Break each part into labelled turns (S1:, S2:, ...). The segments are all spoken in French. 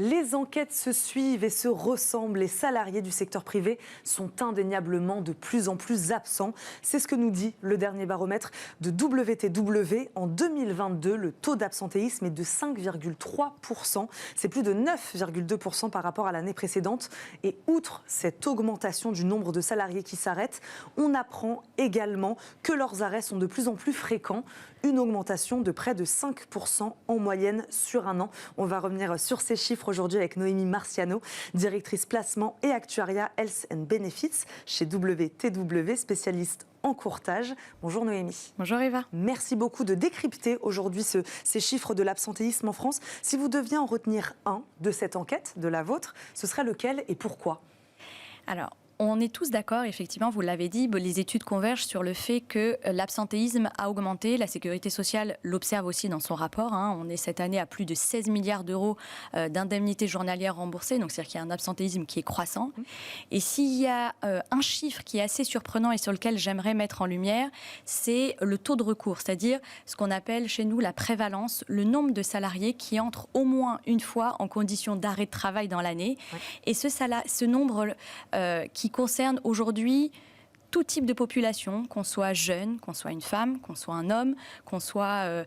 S1: Les enquêtes se suivent et se ressemblent. Les salariés du secteur privé sont indéniablement de plus en plus absents. C'est ce que nous dit le dernier baromètre de WTW. En 2022, le taux d'absentéisme est de 5,3%. C'est plus de 9,2% par rapport à l'année précédente. Et outre cette augmentation du nombre de salariés qui s'arrêtent, on apprend également que leurs arrêts sont de plus en plus fréquents. Une augmentation de près de 5% en moyenne sur un an. On va revenir sur ces chiffres aujourd'hui avec Noémie Marciano, directrice placement et actuariat Health and Benefits chez WTW, spécialiste en courtage. Bonjour Noémie.
S2: Bonjour Eva.
S1: Merci beaucoup de décrypter aujourd'hui ces chiffres de l'absentéisme en France. Si vous deviez en retenir un de cette enquête, de la vôtre, ce serait lequel et pourquoi ?
S2: Alors, on est tous d'accord, effectivement, vous l'avez dit, les études convergent sur le fait que l'absentéisme a augmenté. La Sécurité sociale l'observe aussi dans son rapport. On est cette année à plus de 16 milliards d'euros d'indemnités journalières remboursées. Donc, c'est-à-dire qu'il y a un absentéisme qui est croissant. Et s'il y a un chiffre qui est assez surprenant et sur lequel j'aimerais mettre en lumière, c'est le taux de recours, c'est-à-dire ce qu'on appelle chez nous la prévalence, le nombre de salariés qui entrent au moins une fois en condition d'arrêt de travail dans l'année. Ouais. Et ce nombre qui concerne aujourd'hui tout type de population, qu'on soit jeune, qu'on soit une femme, qu'on soit un homme, qu'on soit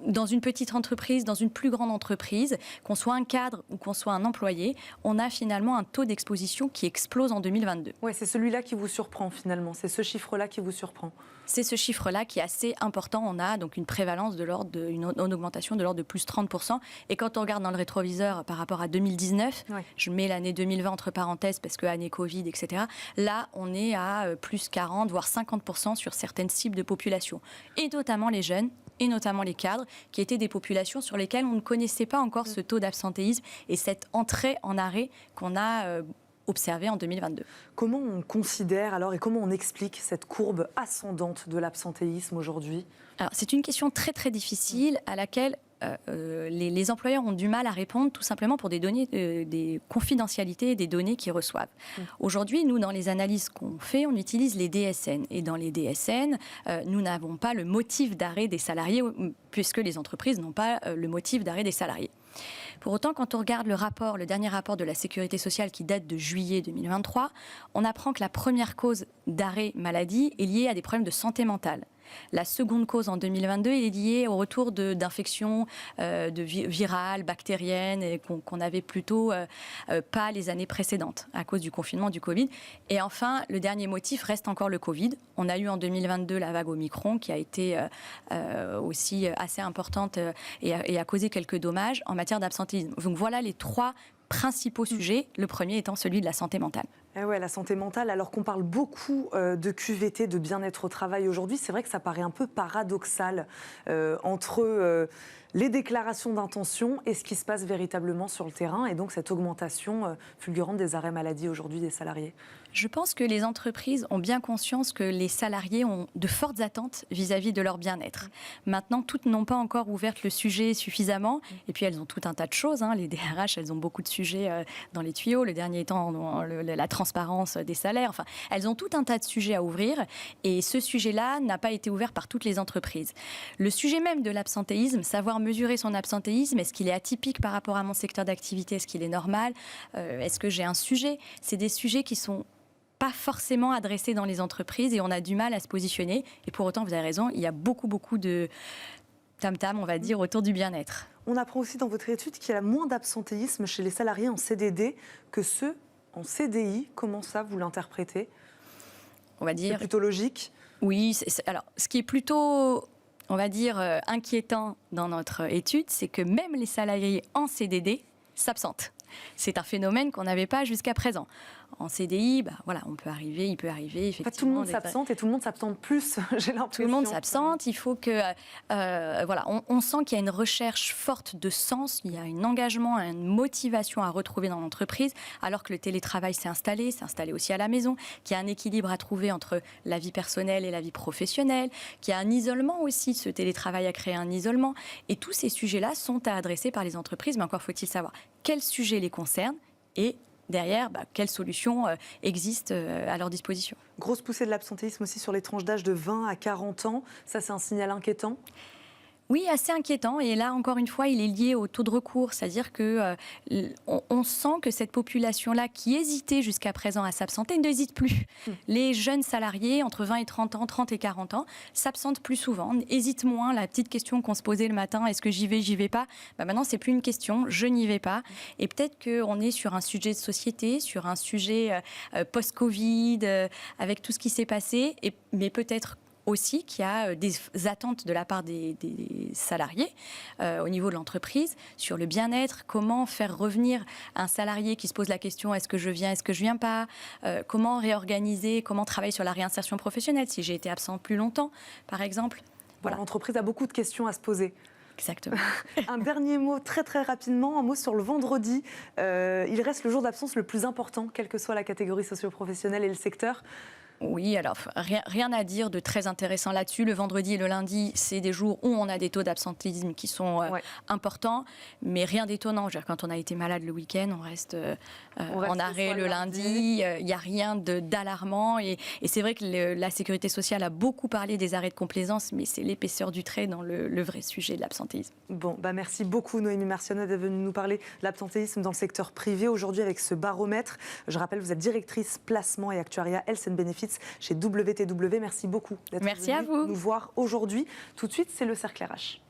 S2: dans une petite entreprise, dans une plus grande entreprise, qu'on soit un cadre ou qu'on soit un employé, on a finalement un taux d'exposition qui explose en 2022.
S1: Oui, c'est celui-là qui vous surprend finalement, c'est ce chiffre-là qui vous surprend.
S2: C'est ce chiffre-là qui est assez important. On a donc une prévalence de l'ordre une augmentation de l'ordre de plus 30%. Et quand on regarde dans le rétroviseur par rapport à 2019, je mets l'année 2020 entre parenthèses parce que année Covid, etc. Là, on est à plus 40, voire 50% sur certaines cibles de population. Et notamment les jeunes, et notamment les cadres, qui étaient des populations sur lesquelles on ne connaissait pas encore ce taux d'absentéisme et cette entrée en arrêt qu'on a observé en 2022.
S1: Comment on considère alors et comment on explique cette courbe ascendante de l'absentéisme aujourd'hui ?
S2: Alors, c'est une question très très difficile à laquelle les employeurs ont du mal à répondre tout simplement pour des données, des confidentialités des données qu'ils reçoivent. Aujourd'hui, nous, dans les analyses qu'on fait, on utilise les DSN. Et dans les DSN, nous n'avons pas le motif d'arrêt des salariés puisque les entreprises n'ont pas le motif d'arrêt des salariés. Pour autant, quand on regarde le dernier rapport de la Sécurité sociale qui date de juillet 2023, on apprend que la première cause d'arrêt maladie est liée à des problèmes de santé mentale. La seconde cause en 2022 est liée au retour d'infections virales, bactériennes, qu'on n'avait plutôt pas les années précédentes à cause du confinement du Covid. Et enfin, le dernier motif reste encore le Covid. On a eu en 2022 la vague Omicron qui a été aussi assez importante et a causé quelques dommages en matière d'absentéisme. Donc voilà les trois principaux sujets, le premier étant celui de la santé mentale.
S1: Eh ouais, la santé mentale, alors qu'on parle beaucoup de QVT, de bien-être au travail aujourd'hui, c'est vrai que ça paraît un peu paradoxal entre les déclarations d'intention et ce qui se passe véritablement sur le terrain, et donc cette augmentation fulgurante des arrêts maladie aujourd'hui des salariés.
S2: Je pense que les entreprises ont bien conscience que les salariés ont de fortes attentes vis-à-vis de leur bien-être. Maintenant, toutes n'ont pas encore ouvert le sujet suffisamment, et puis elles ont tout un tas de choses. Les DRH, elles ont beaucoup de sujets dans les tuyaux, le dernier étant la transparence des salaires. Enfin, elles ont tout un tas de sujets à ouvrir, et ce sujet-là n'a pas été ouvert par toutes les entreprises. Le sujet même de l'absentéisme, savoir mesurer son absentéisme, est-ce qu'il est atypique par rapport à mon secteur d'activité, est-ce qu'il est normal, est-ce que j'ai un sujet, c'est des sujets qui sont pas forcément adressés dans les entreprises et on a du mal à se positionner. Et pour autant, vous avez raison, il y a beaucoup de tam-tam, on va dire, autour du bien-être.
S1: On apprend aussi dans votre étude qu'il y a moins d'absentéisme chez les salariés en CDD que ceux en CDI. Comment ça, vous l'interprétez ?
S2: On va dire...
S1: C'est plutôt logique ?
S2: Oui, alors, ce qui est plutôt... on va dire, inquiétant dans notre étude, c'est que même les salariés en CDD s'absentent. C'est un phénomène qu'on n'avait pas jusqu'à présent. En CDI, il peut arriver effectivement.
S1: Tout le monde s'absente et tout le monde s'absente plus, j'ai l'impression.
S2: Tout le monde s'absente, il faut que... on sent qu'il y a une recherche forte de sens, il y a un engagement, une motivation à retrouver dans l'entreprise, alors que le télétravail s'est installé aussi à la maison, qu'il y a un équilibre à trouver entre la vie personnelle et la vie professionnelle, qu'il y a un isolement aussi, ce télétravail a créé un isolement. Et tous ces sujets-là sont à adresser par les entreprises, mais encore faut-il savoir quels sujets les concernent et derrière, quelles solutions existent à leur disposition.
S1: Grosse poussée de l'absentéisme aussi sur les tranches d'âge de 20 à 40 ans. Ça, c'est un signal inquiétant ?
S2: Oui, assez inquiétant. Et là, encore une fois, il est lié au taux de recours. C'est-à-dire que on sent que cette population-là, qui hésitait jusqu'à présent à s'absenter, n'hésite plus. Les jeunes salariés, entre 20 et 30 ans, 30 et 40 ans, s'absentent plus souvent, hésitent moins. La petite question qu'on se posait le matin, est-ce que j'y vais pas, maintenant, c'est plus une question, je n'y vais pas. Et peut-être qu'on est sur un sujet de société, sur un sujet post-Covid, avec tout ce qui s'est passé, mais peut-être aussi qu'il y a des attentes de la part des salariés au niveau de l'entreprise sur le bien-être, comment faire revenir un salarié qui se pose la question est-ce que je viens pas, comment réorganiser, comment travailler sur la réinsertion professionnelle si j'ai été absent plus longtemps, par exemple.
S1: Voilà. L'entreprise a beaucoup de questions à se poser.
S2: Exactement.
S1: Un dernier mot très très rapidement, un mot sur le vendredi. Il reste le jour d'absence le plus important, quelle que soit la catégorie socio-professionnelle et le secteur.
S2: Oui, alors rien à dire de très intéressant là-dessus. Le vendredi et le lundi, c'est des jours où on a des taux d'absentéisme qui sont importants, mais rien d'étonnant. Quand on a été malade le week-end, on reste en arrêt le lundi. Il n'y a rien d'alarmant. Et c'est vrai que la sécurité sociale a beaucoup parlé des arrêts de complaisance, mais c'est l'épaisseur du trait dans le vrai sujet de l'absentéisme.
S1: Bon, merci beaucoup Noémie Marcionnet d'être venue nous parler de l'absentéisme dans le secteur privé aujourd'hui avec ce baromètre. Je rappelle, vous êtes directrice placement et actuariat Health and Benefits chez WTW. Merci beaucoup d'être venue nous voir aujourd'hui. Tout de suite, c'est le Cercle RH.